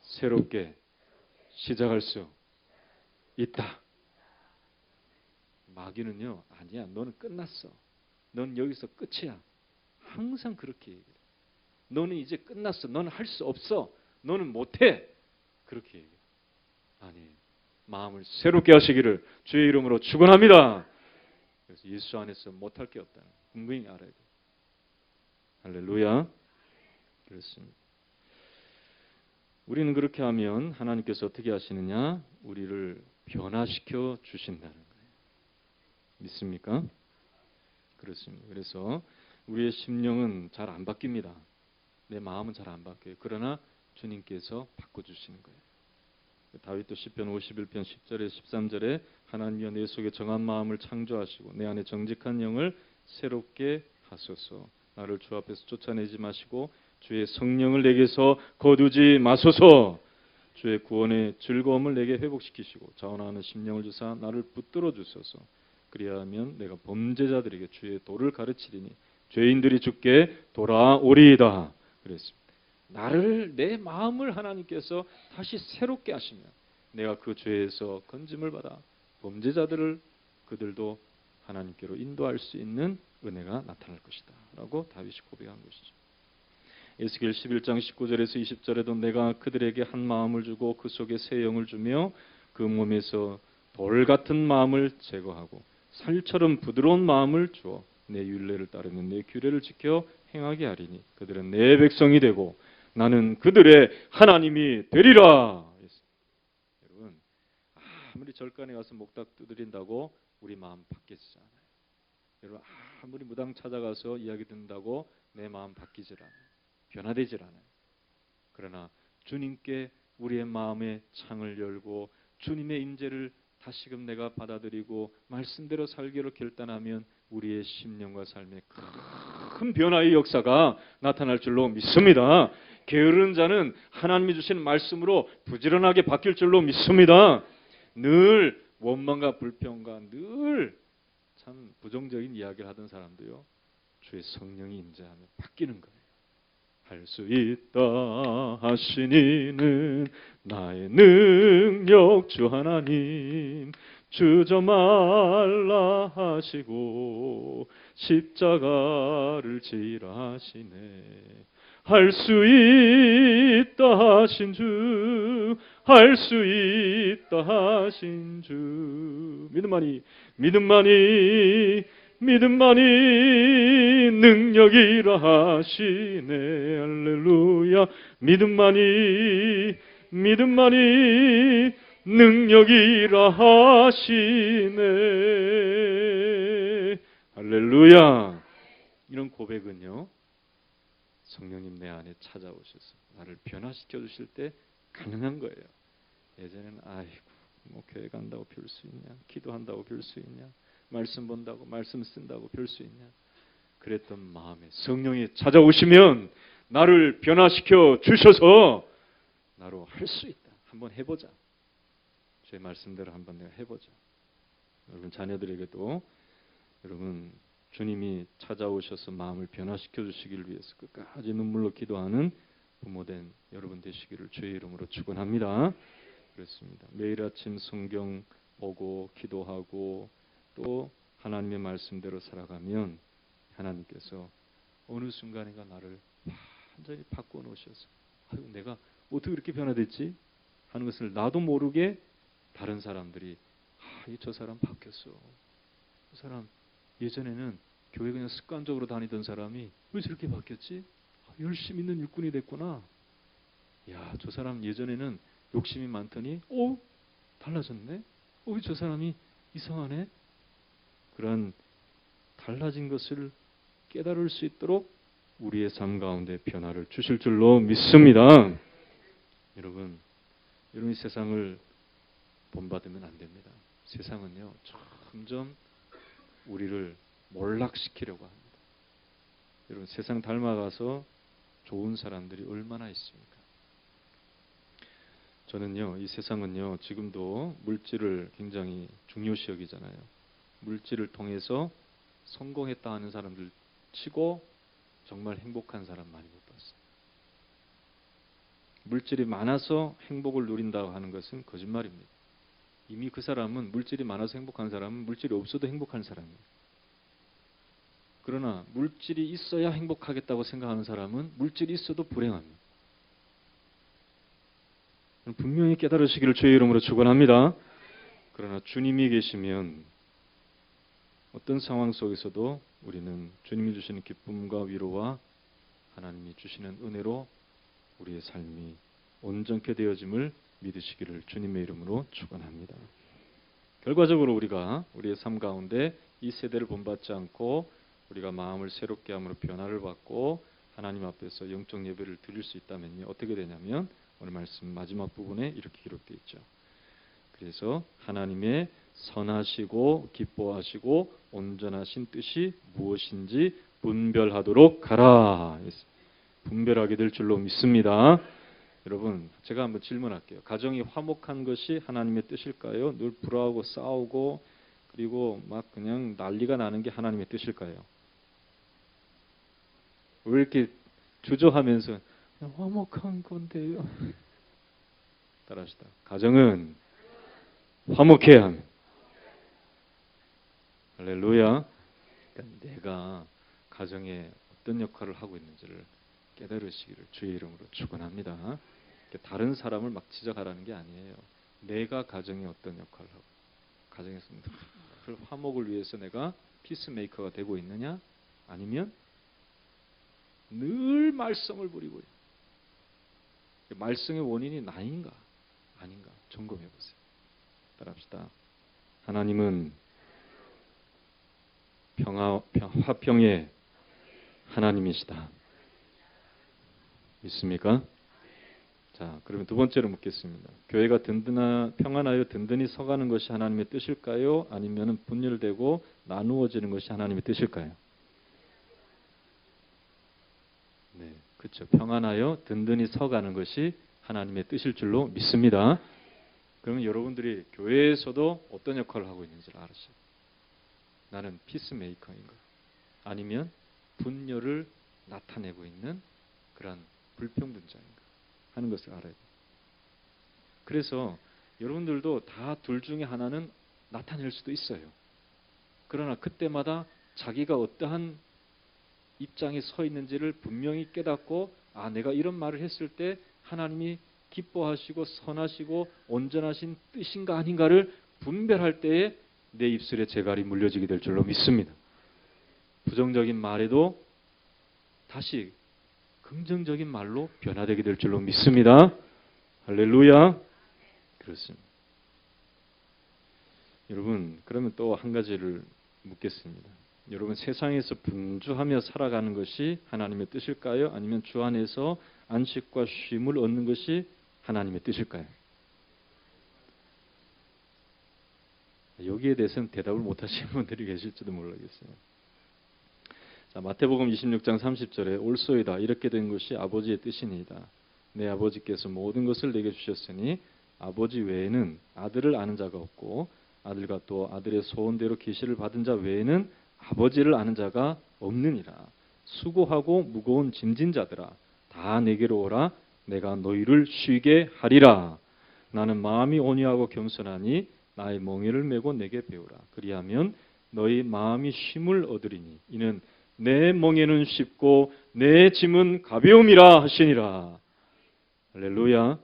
새롭게 시작할 수 있다. 마귀는요, 아니야, 너는 끝났어. 넌 여기서 끝이야. 항상 그렇게 얘기해. 너는 이제 끝났어. 너는 할 수 없어. 너는 못해. 그렇게 얘기해. 아니, 마음을 새롭게 하시기를 주의 이름으로 축원합니다. 그래서 예수 안에서 못할 게 없다는 분명히 알아야 돼. 할렐루야. 그렇습니다. 우리는 그렇게 하면 하나님께서 어떻게 하시느냐? 우리를 변화시켜 주신다는 거예요. 믿습니까? 그렇습니다. 그래서 우리의 심령은 잘 안 바뀝니다. 내 마음은 잘 안 바뀌어요. 그러나 주님께서 바꿔주시는 거예요. 다윗도 시편 51편 10절에 13절에 하나님이여 내 속에 정한 마음을 창조하시고 내 안에 정직한 영을 새롭게 하소서. 나를 주 앞에서 쫓아내지 마시고 주의 성령을 내게서 거두지 마소서. 주의 구원의 즐거움을 내게 회복시키시고 자원하는 심령을 주사 나를 붙들어 주소서. 그리하면 내가 범죄자들에게 주의 도를 가르치리니 죄인들이 주께 돌아오리이다. 그랬습니다. 내 마음을 하나님께서 다시 새롭게 하시면 내가 그 죄에서 건짐을 받아 범죄자들을 그들도 하나님께로 인도할 수 있는 은혜가 나타날 것이다 라고 다윗이 고백한 것이죠. 에스겔 11장 19절에서 20절에도 내가 그들에게 한 마음을 주고 그 속에 새 영을 주며 그 몸에서 돌 같은 마음을 제거하고 살처럼 부드러운 마음을 주어 내 율례를 따르며 내 규례를 지켜 행하게 하리니 그들은 내 백성이 되고 나는 그들의 하나님이 되리라. 여러분, 아무리 절간에 가서 목탁 두드린다고 우리 마음 바뀌지 않아요. 여러분, 아무리 무당 찾아가서 이야기 듣는다고 내 마음 바뀌질 않아요. 변화되질 않아요. 그러나 주님께 우리의 마음의 창을 열고 주님의 임재를 다시금 내가 받아들이고 말씀대로 살기로 결단하면 우리의 심령과 삶에 큰 변화의 역사가 나타날 줄로 믿습니다. 게으른 자는 하나님이 주신 말씀으로 부지런하게 바뀔 줄로 믿습니다. 늘 원망과 불평과 늘 참 부정적인 이야기를 하던 사람도요, 주의 성령이 임재하면 바뀌는 거예요. 할 수 있다 하시니는 나의 능력 주 하나님 주저 말라 하시고 십자가를 지라 하시네. 할 수 있다 하신 주, 할 수 있다 하신 주. 믿음만이 능력이라 하시네. 할렐루야. 믿음만이 능력이라 하시네. 할렐루야. 이런 고백은요, 성령님 내 안에 찾아오셔서 나를 변화시켜 주실 때 가능한 거예요. 예전에는 뭐 교회 간다고 별 수 있냐, 기도한다고 별 수 있냐, 말씀 본다고 말씀 쓴다고 별 수 있냐, 그랬던 마음에 성령이 찾아오시면 나를 변화시켜 주셔서 나로 할 수 있다. 한번 해보자. 제 말씀대로 한번 내가 해보자. 여러분 자녀들에게도 여러분 주님이 찾아오셔서 마음을 변화시켜 주시기를 위해서 끝까지 눈물로 기도하는 부모된 여러분 되시기를 주의 이름으로 축원합니다. 그렇습니다. 매일 아침 성경 보고 기도하고 또 하나님의 말씀대로 살아가면 하나님께서 어느 순간인가 나를 완전히 바꿔 놓으셔서 내가 어떻게 이렇게 변화됐지? 하는 것을 나도 모르게 다른 사람들이 저 사람 바뀌었어. 그 사람 예전에는 교회 그냥 습관적으로 다니던 사람이 왜 저렇게 바뀌었지? 열심히 있는 일꾼이 됐구나. 저 사람 예전에는 욕심이 많더니 달라졌네. 왜 저 사람이 이상하네? 그런 달라진 것을 깨달을 수 있도록 우리의 삶 가운데 변화를 주실 줄로 믿습니다. 여러분, 이 세상을 본받으면 안 됩니다. 세상은요, 점점 우리를 몰락시키려고 합니다. 여러분, 세상 닮아가서 좋은 사람들이 얼마나 있습니까? 저는요, 이 세상은요, 지금도 물질을 굉장히 중요시 여기잖아요. 물질을 통해서 성공했다 하는 사람들 치고 정말 행복한 사람 많이 못 봤어요. 물질이 많아서 행복을 누린다고 하는 것은 거짓말입니다. 이미 그 사람은 물질이 많아서 행복한 사람은 물질이 없어도 행복한 사람이에요. 그러나 물질이 있어야 행복하겠다고 생각하는 사람은 물질이 있어도 불행합니다. 분명히 깨달으시기를 주의 이름으로 축원합니다. 그러나 주님이 계시면 어떤 상황 속에서도 우리는 주님이 주시는 기쁨과 위로와 하나님이 주시는 은혜로 우리의 삶이 온전케 되어짐을 믿으시기를 주님의 이름으로 축원합니다. 결과적으로 우리가 우리의 삶 가운데 이 세대를 본받지 않고 우리가 마음을 새롭게 함으로 변화를 받고 하나님 앞에서 영적 예배를 드릴 수 있다면요, 어떻게 되냐면 오늘 말씀 마지막 부분에 이렇게 기록되어 있죠. 그래서 하나님의 선하시고 기뻐하시고 온전하신 뜻이 무엇인지 분별하도록 하라. 분별하게 될 줄로 믿습니다. 여러분, 제가 한번 질문할게요. 가정이 화목한 것이 하나님의 뜻일까요? 늘 불화하고 싸우고 그리고 막 그냥 난리가 나는 게 하나님의 뜻일까요? 왜 이렇게 주저하면서 화목한 건데요? 따라합시다. 가정은 화목해야 합니다. 할렐루야. 그러니까 내가 가정에 어떤 역할을 하고 있는지를 깨달으시기를 주의 이름으로 축원합니다. 다른 사람을 막 지적하라는 게 아니에요. 내가 가정에 어떤 역할을 하고 가정에서 그 화목을 위해서 내가 피스메이커가 되고 있느냐? 아니면 늘 말썽을 부리고 있는 말썽의 원인이 나인가 아닌가 점검해 보세요. 따라합시다. 하나님은 화평의 하나님이시다. 믿습니까? 자, 그러면 두 번째로 묻겠습니다. 교회가 평안하여 든든히 서가는 것이 하나님의 뜻일까요? 아니면 분열되고 나누어지는 것이 하나님의 뜻일까요? 네, 그렇죠. 평안하여 든든히 서가는 것이 하나님의 뜻일 줄로 믿습니다. 그러면 여러분들이 교회에서도 어떤 역할을 하고 있는지를 알으셔요. 나는 피스메이커인가? 아니면 분열을 나타내고 있는 그런 불평분자인가? 하는 것을 알아야 돼요. 그래서 여러분들도 다 둘 중에 하나는 나타낼 수도 있어요. 그러나 그때마다 자기가 어떠한 입장에 서 있는지를 분명히 깨닫고 내가 이런 말을 했을 때 하나님이 기뻐하시고 선하시고 온전하신 뜻인가 아닌가를 분별할 때에 내 입술에 재갈이 물려지게 될 줄로 믿습니다. 부정적인 말에도 다시 긍정적인 말로 변화되게 될 줄로 믿습니다. 할렐루야. 그렇습니다. 여러분, 그러면 또 한 가지를 묻겠습니다. 여러분, 세상에서 분주하며 살아가는 것이 하나님의 뜻일까요? 아니면 주 안에서 안식과 쉼을 얻는 것이 하나님의 뜻일까요? 여기에 대해서는 대답을 못하시는 분들이 계실지도 모르겠어요. 자, 마태복음 26장 30절에 올소이다 이렇게 된 것이 아버지의 뜻이니이다. 내 아버지께서 모든 것을 내게 주셨으니 아버지 외에는 아들을 아는 자가 없고 아들과 또 아들의 소원대로 계시를 받은 자 외에는 아버지를 아는 자가 없느니라. 수고하고 무거운 짐진 자들아 다 내게로 오라. 내가 너희를 쉬게 하리라. 나는 마음이 온유하고 겸손하니 나의 멍에를 메고 내게 배우라. 그리하면 너희 마음이 쉼을 얻으리니 이는 내 멍에는 쉽고 내 짐은 가벼움이라 하시니라. 할렐루야.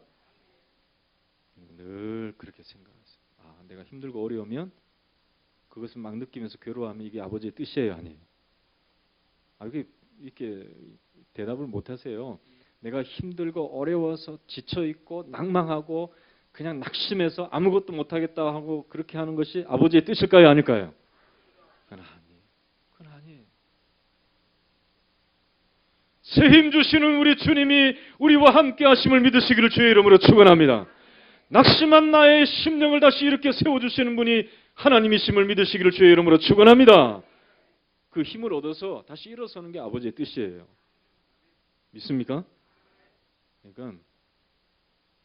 늘 그렇게 생각하세요. 내가 힘들고 어려우면 그것을 막 느끼면서 괴로워하면 이게 아버지의 뜻이에요, 아니에요? 이렇게 대답을 못 하세요. 내가 힘들고 어려워서 지쳐 있고 낭망하고 그냥 낙심해서 아무것도 못 하겠다 하고 그렇게 하는 것이 아버지의 뜻일까요, 아닐까요? 그건 아니에요. 새 힘 주시는 우리 주님이 우리와 함께 하심을 믿으시기를 주의 이름으로 축원합니다. 낙심한 나의 심령을 다시 이렇게 세워주시는 분이 하나님이심을 믿으시기를 주의 이름으로 축원합니다. 그 힘을 얻어서 다시 일어서는 게 아버지의 뜻이에요. 믿습니까? 그러니까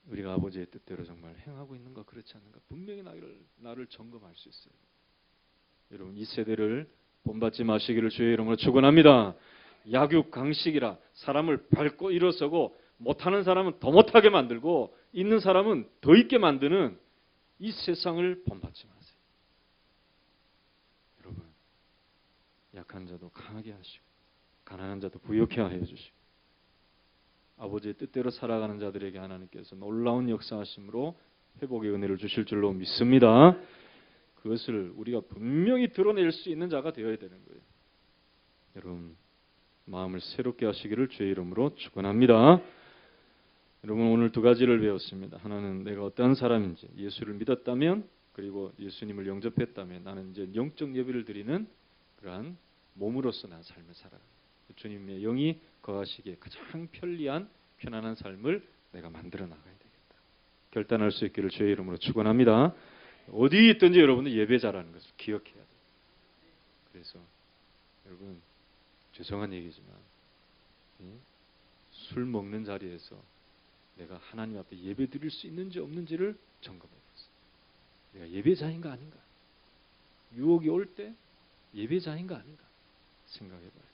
우리가 아버지의 뜻대로 정말 행하고 있는가 그렇지 않는가 분명히 나를 점검할 수 있어요. 여러분 이 세대를 본받지 마시기를 주의 이름으로 축원합니다. 약육강식이라 사람을 밟고 일어서고 못하는 사람은 더 못하게 만들고 있는 사람은 더 있게 만드는 이 세상을 본받지 마세요. 여러분 약한 자도 강하게 하시고 가난한 자도 부유케 하여 주시고 아버지의 뜻대로 살아가는 자들에게 하나님께서 놀라운 역사하심으로 회복의 은혜를 주실 줄로 믿습니다. 그것을 우리가 분명히 드러낼 수 있는 자가 되어야 되는 거예요. 여러분 마음을 새롭게 하시기를 주의 이름으로 축원합니다. 여러분 오늘 두 가지를 배웠습니다. 하나는 내가 어떠한 사람인지 예수를 믿었다면 그리고 예수님을 영접했다면 나는 이제 영적 예배를 드리는 그러한 몸으로서 난 삶을 살아가는 주님의 영이 거하시기에 가장 편리한 편안한 삶을 내가 만들어 나가야 되겠다. 결단할 수 있기를 주의 이름으로 축원합니다. 어디 있든지 여러분은 예배자라는 것을 기억해야 돼요. 그래서 여러분 죄송한 얘기지만 술 먹는 자리에서 내가 하나님 앞에 예배 드릴 수 있는지 없는지를 점검해 보세요. 내가 예배자인가 아닌가? 유혹이 올 때 예배자인가 아닌가? 생각해 봐요.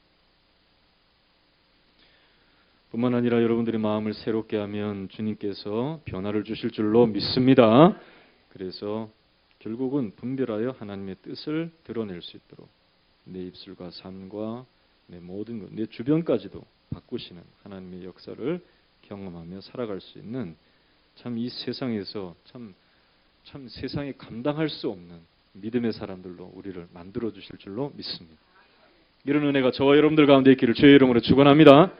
뿐만 아니라 여러분들이 마음을 새롭게 하면 주님께서 변화를 주실 줄로 믿습니다. 그래서 결국은 분별하여 하나님의 뜻을 드러낼 수 있도록 내 입술과 삶과 내 모든 것, 내 주변까지도 바꾸시는 하나님의 역사를 경험하며 살아갈 수 있는 참 이 세상에서 참 세상에 감당할 수 없는 믿음의 사람들로 우리를 만들어 주실 줄로 믿습니다. 이런 은혜가 저와 여러분들 가운데 있기를 주의 이름으로 축원합니다.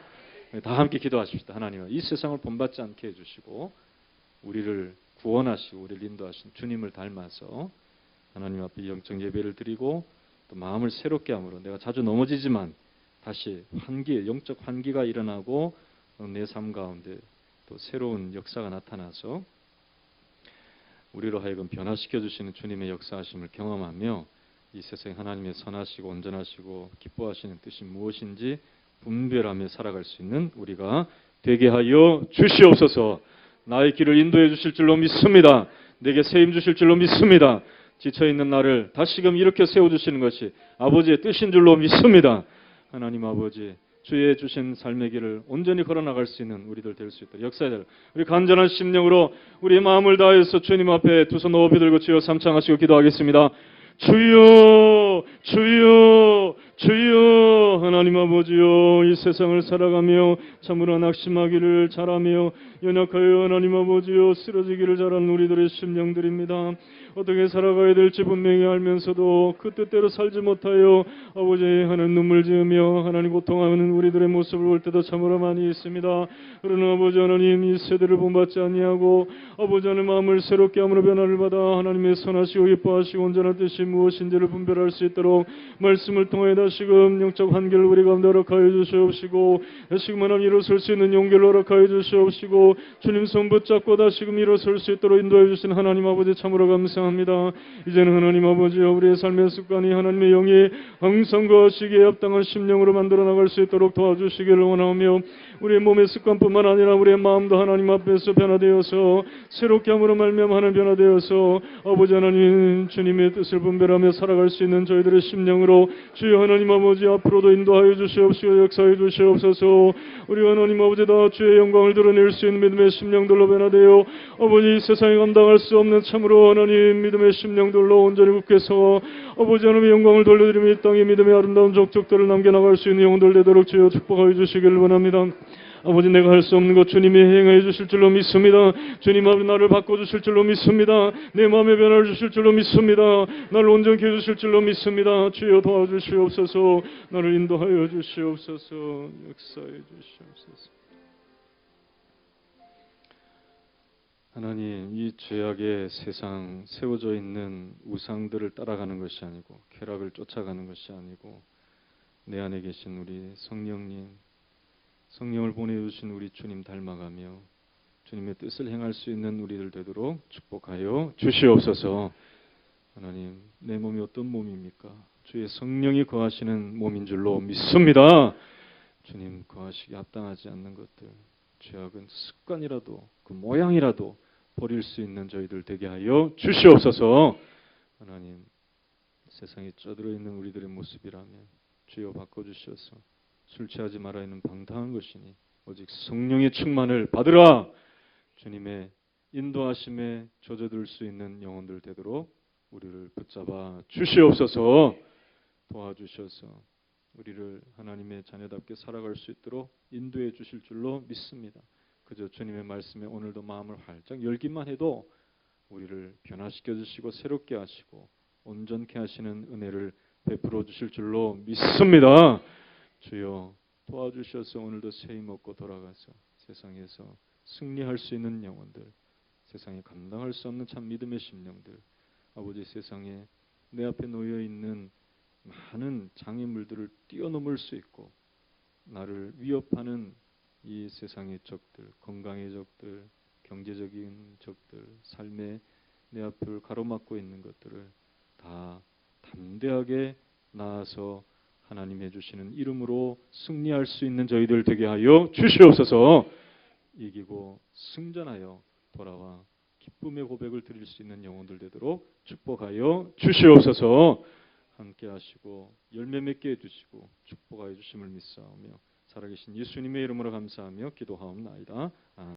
다 함께 기도하십시다. 하나님, 이 세상을 본받지 않게 해주시고 우리를 구원하시고 우리를 인도하신 주님을 닮아서 하나님 앞에 영적 예배를 드리고 또 마음을 새롭게 함으로 내가 자주 넘어지지만 다시 영적 환기가 일어나고 내 삶 가운데 또 새로운 역사가 나타나서 우리로 하여금 변화시켜 주시는 주님의 역사하심을 경험하며 이 세상에 하나님의 선하시고 온전하시고 기뻐하시는 뜻이 무엇인지 분별하며 살아갈 수 있는 우리가 되게 하여 주시옵소서. 나의 길을 인도해 주실 줄로 믿습니다. 내게 새 힘 주실 줄로 믿습니다. 지쳐있는 나를 다시금 이렇게 세워주시는 것이 아버지의 뜻인 줄로 믿습니다. 하나님 아버지, 주의 주신 삶의 길을 온전히 걸어나갈 수 있는 우리들 될 수 있도록 역사들 우리 간절한 심령으로 우리의 마음을 다해서 주님 앞에 두 손 높이 들고 주여 삼창하시고 기도하겠습니다. 주여 주여 주여 하나님 아버지여 이 세상을 살아가며 참으로 낙심하기를 잘하며 연약하여 하나님 아버지여 쓰러지기를 잘하는 우리들의 심령들입니다. 어떻게 살아가야 될지 분명히 알면서도 그 뜻대로 살지 못하여 아버지 하는 눈물 지으며 하나님 고통하는 우리들의 모습을 볼 때도 참으로 많이 있습니다. 그러나 아버지 하나님 이 세대를 본받지 아니하고 아버지 하나님 마음을 새롭게 함으로 변화를 받아 하나님의 선하시고 기뻐하시고 온전한 뜻이 무엇인지를 분별할 수 있도록 말씀을 통해 다시금 영적 한계를 우리 가운데 허락하여 주시옵시고 다시금 하나님 일어설 수 있는 용기를 허락하여 주시옵시고 주님 손 붙잡고 다시금 일어설 수 있도록 인도해 주신 하나님 아버지 참으로 감사합니다. 이제는 하나님 아버지여 우리의 삶의 습관이 하나님의 영이 항상 거하시기에 합당한 심령으로 만들어 나갈 수 있도록 도와주시기를 원하며 우리의 몸의 습관뿐만 아니라 우리의 마음도 하나님 앞에서 변화되어서 새롭게 함으로 말미암아 변화되어서 아버지 하나님 주님의 뜻을 분별하며 살아갈 수 있는 저희들의 심령으로 주여 하나님 아버지 앞으로도 인도하여 주시옵시고 역사해 주시옵소서. 우리 하나님 아버지 다 주의 영광을 드러낼 수 있는 믿음의 심령들로 변화되어 아버지 세상에 감당할 수 없는 참으로 하나님 믿음의 심령들로 온전히 굳게 서 아버지 하나님의 영광을 돌려드리며 이 땅에 믿음의 아름다운 족적들을 남겨나갈 수 있는 영혼들 되도록 주여 축복하여 주시기를 원합니다. 아버지 내가 할 수 없는 것 주님이 행해 주실 줄로 믿습니다. 주님 아버지 나를 바꿔주실 줄로 믿습니다. 내 마음의 변화를 주실 줄로 믿습니다. 나를 온전케 해주실 줄로 믿습니다. 주여 도와주시옵소서. 나를 인도하여 주시옵소서. 역사해 주시옵소서. 하나님, 이 죄악의 세상 세워져 있는 우상들을 따라가는 것이 아니고 쾌락을 쫓아가는 것이 아니고 내 안에 계신 우리 성령님, 성령을 보내주신 우리 주님 닮아가며 주님의 뜻을 행할 수 있는 우리들 되도록 축복하여 주시옵소서. 하나님, 내 몸이 어떤 몸입니까? 주의 성령이 거하시는 몸인 줄로 믿습니다. 주님 거하시기 합당하지 않는 것들, 죄악은 습관이라도 그 모양이라도 버릴 수 있는 저희들 되게 하여 주시옵소서. 하나님, 세상에 쩌들어 있는 우리들의 모습이라면 주여 바꿔주시옵소서. 술 취하지 말아야 하는 방탕한 것이니 오직 성령의 충만을 받으라. 주님의 인도하심에 젖어들 수 있는 영혼들 되도록 우리를 붙잡아 주시옵소서. 도와주셔서 우리를 하나님의 자녀답게 살아갈 수 있도록 인도해 주실 줄로 믿습니다. 그저 주님의 말씀에 오늘도 마음을 활짝 열기만 해도 우리를 변화시켜 주시고 새롭게 하시고 온전케 하시는 은혜를 베풀어 주실 줄로 믿습니다. 주여 도와주셔서 오늘도 새 힘 얻고 돌아가서 세상에서 승리할 수 있는 영혼들, 세상에 감당할 수 없는 참 믿음의 심령들, 아버지 세상에 내 앞에 놓여 있는 많은 장애물들을 뛰어넘을 수 있고 나를 위협하는 이 세상의 적들, 건강의 적들, 경제적인 적들, 삶의 내 앞을 가로막고 있는 것들을 다 담대하게 나아서 하나님 해주시는 이름으로 승리할 수 있는 저희들 되게 하여 주시옵소서. 이기고 승전하여 돌아와 기쁨의 고백을 드릴 수 있는 영혼들 되도록 축복하여 주시옵소서. 함께 하시고 열매 맺게 해주시고 축복하여 주심을 믿사오며 살아계신 예수님의 이름으로 감사하며 기도하옵나이다. 아멘.